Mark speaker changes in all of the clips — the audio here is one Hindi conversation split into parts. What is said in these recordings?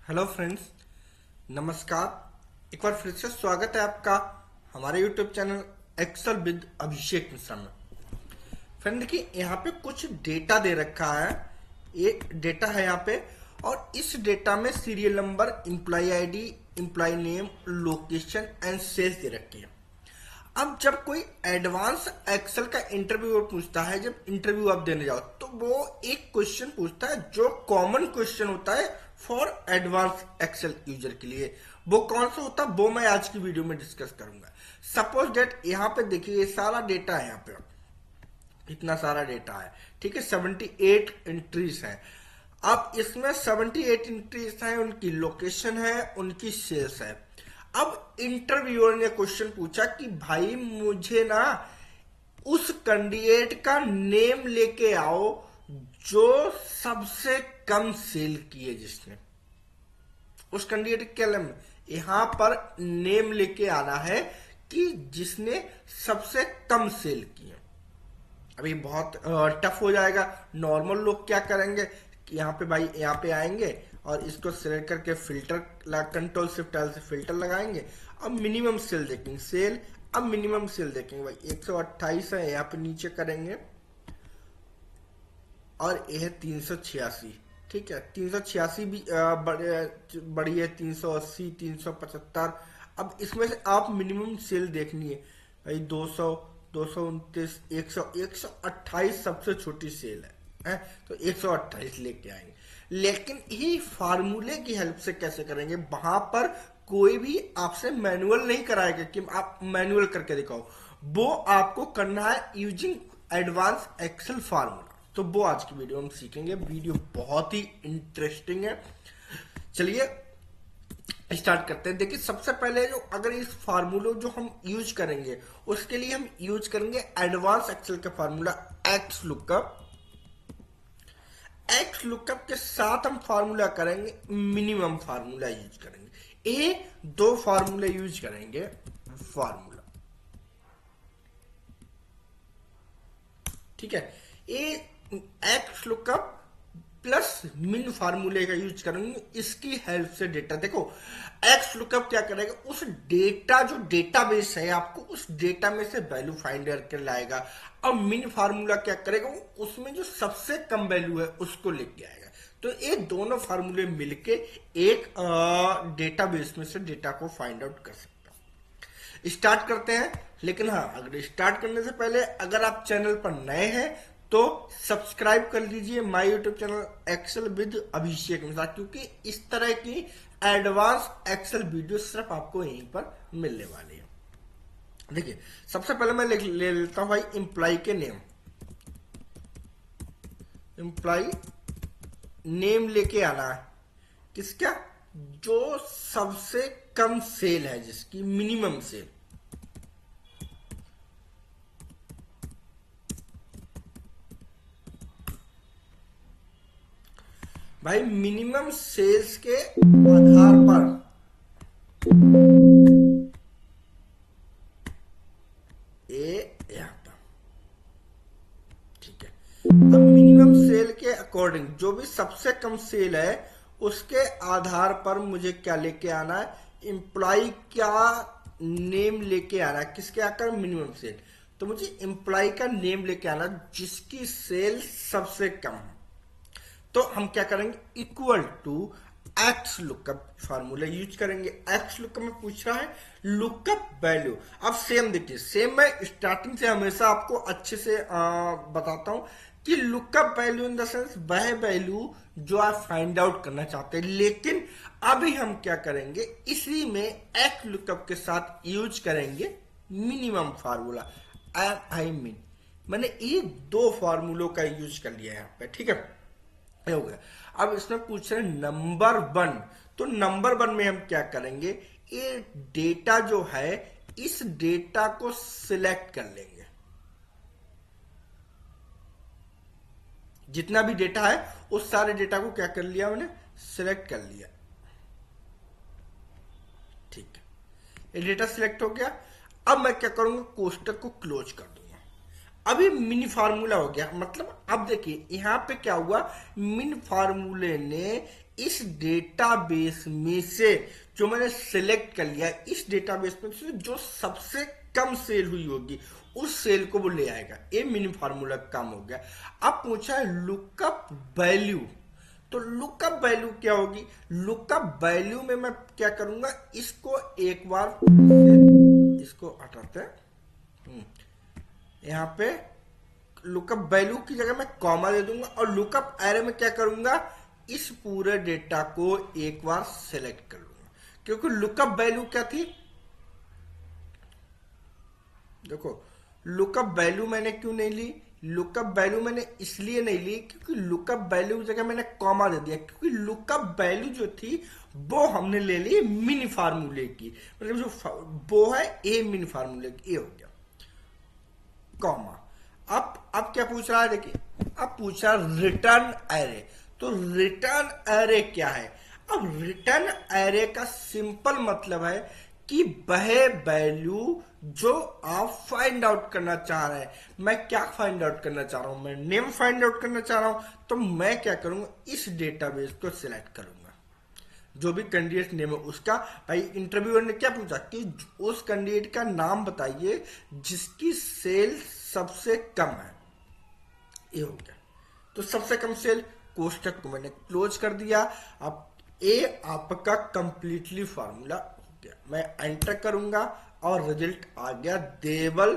Speaker 1: हेलो फ्रेंड्स, नमस्कार। एक बार फिर से स्वागत है आपका हमारे YouTube channel Excel with Abhishek Mishra में। फ्रेंड देखिए, यहाँ पे कुछ डेटा दे रखा है। ये डेटा है यहाँ पे, और इस डेटा में serial number, employee ID, employee name, location and sales दे रखी है। अब जब कोई एडवांस एक्सेल का इंटरव्यू पूछता है, जब इंटरव्यू आप देने जाओ, तो वो एक क्वेश्चन पूछता है जो कॉमन क्वेश्चन होता है फॉर एडवांस एक्सेल यूजर के लिए। वो कौन सा होता है वो मैं आज की वीडियो में डिस्कस करूंगा। सपोज डेट यहाँ पे देखिए, ये सारा डेटा है, यहाँ पे इतना सारा डेटा है, ठीक है। 78 एंट्रीज है। अब इसमें 78 एंट्रीज है, उनकी लोकेशन है, उनकी सेल्स है। अब इंटरव्यूअर ने क्वेश्चन पूछा कि भाई मुझे ना उस कैंडिडेट का नेम लेके आओ जो सबसे कम सेल किए, जिसने उस कैंडिडेट के लिए यहां पर नेम लेके आना है कि जिसने सबसे कम सेल किए। अभी बहुत टफ हो जाएगा। नॉर्मल लोग क्या करेंगे कि यहाँ पे भाई, यहाँ पे आएंगे और इसको सिलेक्ट करके फिल्टर, कंट्रोल शिफ्ट एल से फिल्टर लगाएंगे। अब मिनिमम सेल देखेंगे, सेल, अब मिनिमम सेल देखेंगे भाई 128 है, यहाँ पे नीचे करेंगे और यह है 386, ठीक है। 386 भी बड़ी है, 380, 375। अब इसमें से आप मिनिमम सेल देखनी है भाई, 200, 229, 100, 128 सबसे छोटी सेल है, तो 128 लेके आएंगे। लेकिन ये फार्मूले की हेल्प से कैसे करेंगे? वहां पर कोई भी आपसे मैनुअल नहीं कराएगा कि आप मैनुअल करके दिखाओ। वो आपको करना है यूजिंग एडवांस एक्सेल फार्मूला। तो वो आज की वीडियो हम सीखेंगे। वीडियो बहुत ही इंटरेस्टिंग है। चलिए स्टार्ट करते हैं। देखिए, सबसे पहले जो अगर इस फार्मूले जो हम यूज करेंगे, उसके लिए हम यूज करेंगे एडवांस एक्सेल का formula x lookup. X lookup के साथ हम फार्मूला करेंगे मिनिमम फार्मूला यूज करेंगे। ये दो फार्मूले यूज करेंगे। फार्मूला, ठीक है। ये एक्स लुकअप प्लस मिन फार्मूले का यूज करेंगे। इसकी हेल्प से डेटा देखो, एक्स लुकअप क्या करेगा, उस डेटा जो डेटाबेस है आपको उस डेटा में से वैल्यू फाइंड करके लाएगा। और मिन फार्मूला क्या करेगा, वो उसमें जो सबसे कम वैल्यू है उसको लेके आएगा। तो ये दोनों फार्मूले मिलके एक डेटाबेस में से डेटा को फाइंड आउट कर सकते हैं। स्टार्ट करते हैं। लेकिन हाँ, अगर स्टार्ट करने से पहले अगर आप चैनल पर नए हैं तो सब्सक्राइब कर लीजिए my YouTube channel Excel with Abhishek Mishra, क्योंकि इस तरह की एडवांस एक्सेल वीडियो सिर्फ आपको यहीं पर मिलने वाली है। देखिए, सबसे पहले मैं ले लेता हूं भाई एम्प्लॉय के नेम। एम्प्लॉय नेम लेके आना है किसका, जो सबसे कम सेल है, जिसकी मिनिमम सेल। भाई मिनिमम सेल्स के आधार पर यहाँ पर, ठीक है। अब मिनिमम सेल के अकॉर्डिंग जो भी सबसे कम सेल है उसके आधार पर मुझे क्या लेके आना है, एम्प्लॉय क्या नेम लेके आना है। किसके आकर मिनिमम सेल, तो मुझे एम्प्लॉय का नेम लेके आना जिसकी सेल सबसे कम है। तो हम क्या करेंगे, equal to X lookup formula use करेंगे। एक्स लुकअप में पूछ रहा है लुकअप वैल्यू। अब सेम देखिए, सेम मैं स्टार्टिंग से हमेशा आपको अच्छे से बताता हूं कि lookup value in the sense वह वैल्यू जो आप फाइंड आउट करना चाहते हैं। लेकिन अभी हम क्या करेंगे, इसी में एक्स लुकअप के साथ यूज करेंगे मिनिमम फार्मूला। आई मीन मैंने ये दो फार्मूलों का यूज कर लिया यहाँ पे, ठीक है, हो गया। अब इसमें पूछ रहे नंबर वन, तो नंबर वन में हम क्या करेंगे, ये डेटा जो है इस डेटा को सिलेक्ट कर लेंगे। जितना भी डेटा है उस सारे डेटा को क्या कर लिया, मैंने सिलेक्ट कर लिया, ठीक है। ये डेटा सिलेक्ट हो गया। अब मैं क्या करूंगा, कोष्टक को क्लोज कर दूंगा। अभी मिनी फार्मूला हो गया, मतलब अब देखिए यहाँ पे क्या हुआ, मिनी फार्मूले ने इस डेटाबेस में से जो मैंने सिलेक्ट कर लिया, इस डेटाबेस में से जो सबसे कम सेल हुई होगी उस सेल को वो ले आएगा। ये मिनी फार्मूला काम हो गया। अब पूछा है लुकअप वैल्यू, तो लुकअप वैल्यू क्या होगी? लुकअप वैल्यू में मैं क्या करूंगा, इसको एक बार इसको हटाते हैं, यहाँ पे लुकअप वैल्यू की जगह मैं कॉमा दे दूंगा और लुकअप एरे में क्या करूंगा, इस पूरे डेटा को एक बार सेलेक्ट कर लूंगा। क्योंकि लुकअप वैल्यू क्या थी, देखो लुकअप वैल्यू मैंने क्यों नहीं ली, लुकअप वैल्यू मैंने इसलिए नहीं ली क्योंकि लुकअप वैल्यू की जगह मैंने कॉमा दे दिया, क्योंकि लुकअप वैल्यू जो थी वो हमने ले ली मिनी फार्मूले की, मतलब जो वो है ए मिनी फार्मूले की, ए हो गया कॉमा। अब क्या पूछ रहा है, देखिए अब पूछ रहा है रिटर्न एरे। तो रिटर्न एरे क्या है? अब रिटर्न एरे का सिंपल मतलब है कि वह वैल्यू जो आप फाइंड आउट करना चाह रहे हैं। मैं क्या फाइंड आउट करना चाह रहा हूं, मैं नेम फाइंड आउट करना चाह रहा हूं, तो मैं क्या करूंगा, इस डेटाबेस को सिलेक्ट करूंगा, जो भी कैंडिडेट नेम है उसका। भाई इंटरव्यूअर ने क्या पूछा कि उस कैंडिडेट का नाम बताइए जिसकी सेल सबसे कम है, ये हो गया। तो सबसे कम सेल, कोष्टक को मैंने क्लोज कर दिया। अब ये आपका कंप्लीटली फार्मूला हो गया। मैं एंटर करूंगा और रिजल्ट आ गया देवल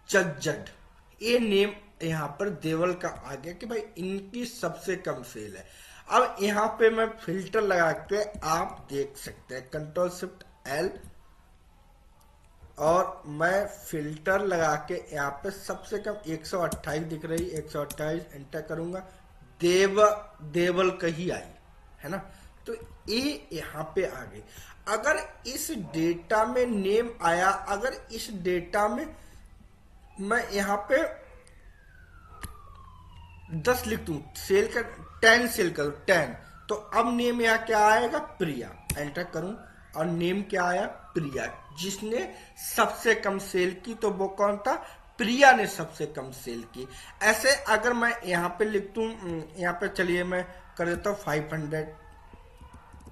Speaker 1: चज्जड, ये नेम यहां पर देवल का आ गया कि भाई इनकी सबसे कम सेल है। अब यहां पे मैं फिल्टर लगा के आप देख सकते हैं, कंट्रोल शिफ्ट एल, और मैं फिल्टर लगा के यहाँ पे सबसे कम 128 दिख रही, 128 एंटर करूंगा, देवल कही आई है ना, तो ये यहाँ पे आ गई। अगर इस डेटा में नेम आया, अगर इस डेटा में मैं यहाँ पे 10 लिख दूं, सेल का 10 सेल करूं 10, तो अब नेम यहाँ क्या आएगा, प्रिया, एंटर करूं और नेम क्या आया, प्रिया, जिसने सबसे कम सेल की। तो वो कौन था, प्रिया ने सबसे कम सेल की। ऐसे अगर मैं यहाँ पे लिख दूं, यहाँ पे चलिए मैं कर देता हूँ 500,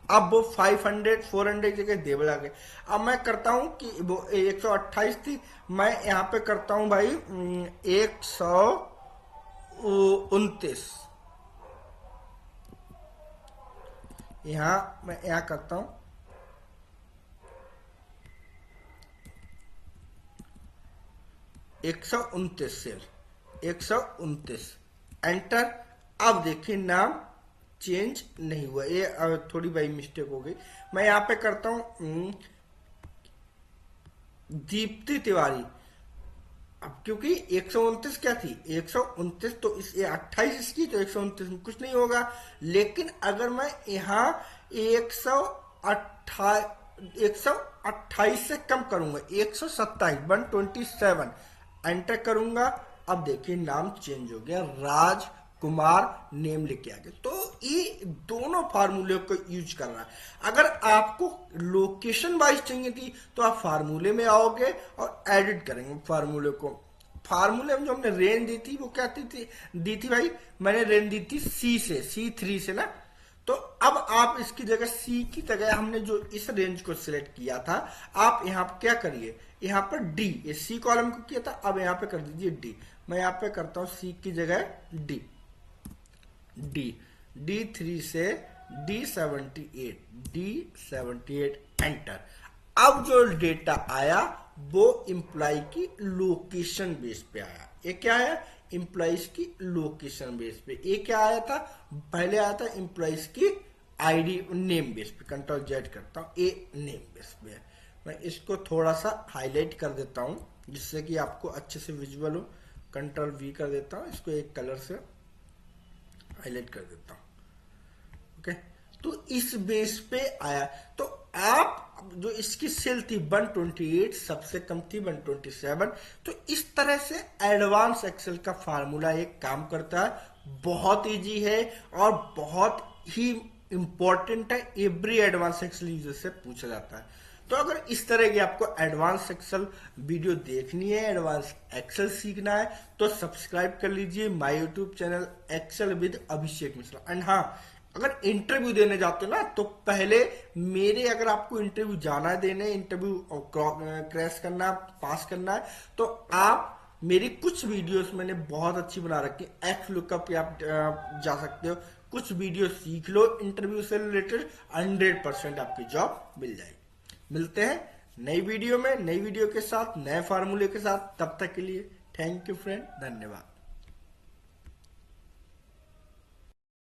Speaker 1: अब वो 500 400 जगह देवल आ गए। अब मैं करता हूं कि वो 128 थी, मैं यहाँ पे करता हूं भाई 129, यहां मैं यहाँ करता हूं 129 सेल, 129 एंटर। अब देखिए नाम चेंज नहीं हुआ, ये थोड़ी भाई मिस्टेक हो गई। मैं यहाँ पे करता हूं दीप्ति तिवारी। अब क्योंकि 129 क्या थी, 129, तो इस 28 इसकी, तो 129 में कुछ नहीं होगा। लेकिन अगर मैं यहाँ 128 से कम करूंगा, 127 127 एंटर करूंगा, अब देखिए नाम चेंज हो गया, राज कुमार नेम लिख आ गया। तो ये दोनों फार्मूले को यूज कर रहा है। अगर आपको लोकेशन वाइज चाहिए थी तो आप फार्मूले में आओगे और एडिट करेंगे फार्मूले को। फार्मूले में जो हमने रेंज दी थी वो क्या दी थी भाई, मैंने रेंज दी थी C3 से ना। तो अब आप इसकी जगह C की जगह हमने जो इस रेंज को सिलेक्ट किया था, आप यहाँ पर क्या करिए, यहाँ पर D, ये C कॉलम को किया था, अब यहाँ पे कर दीजिए D। मैं यहाँ पे करता हूँ C की जगह D, D3 से D78 एंटर। अब जो डेटा आया वो एम्प्लॉय की लोकेशन बेस पे आया। ये क्या आया, एम्प्लॉइज की लोकेशन बेस पे। ये क्या आया था, पहले आया था एम्प्लॉइज की आईडी नेम बेस पे। कंट्रोल जेड करता हूं, ये नेम बेस पे है। मैं इसको थोड़ा सा हाईलाइट कर देता हूं जिससे कि आपको अच्छे से विजुअल हो। कंट्रोल वी कर देता हूं, इसको एक कलर से हाईलाइट कर देता हूं। ओके, तो इस बेस पे आया। तो आप जो इसकी सेल थी 128, सबसे कम थी 127। तो इस तरह से एडवांस एक्सेल का फार्मूला एक काम करता है। बहुत इजी है और बहुत ही इंपॉर्टेंट है, एवरी एडवांस एक्सेल यूजर से पूछा जाता है। तो अगर इस तरह की आपको एडवांस एक्सेल वीडियो देखनी है, एडवांस एक्सेल सीखना है, तो सब्सक्राइब कर लीजिए my YouTube channel Excel with Abhishek Mishra. And हाँ, अगर इंटरव्यू देने जाते हो ना, तो पहले मेरे, अगर आपको इंटरव्यू जाना है देने, इंटरव्यू क्रैश करना है, पास करना है, तो आप मेरी कुछ वीडियोस मैंने बहुत अच्छी बना रखी है, एक्स लुकअप पे आप जा सकते हो, कुछ वीडियो सीख लो इंटरव्यू से रिलेटेड, 100% आपकी जॉब मिल जाएगी। मिलते हैं नई वीडियो में, नई वीडियो के साथ, नए फार्मूले के साथ। तब तक के लिए थैंक यू फ्रेंड, धन्यवाद।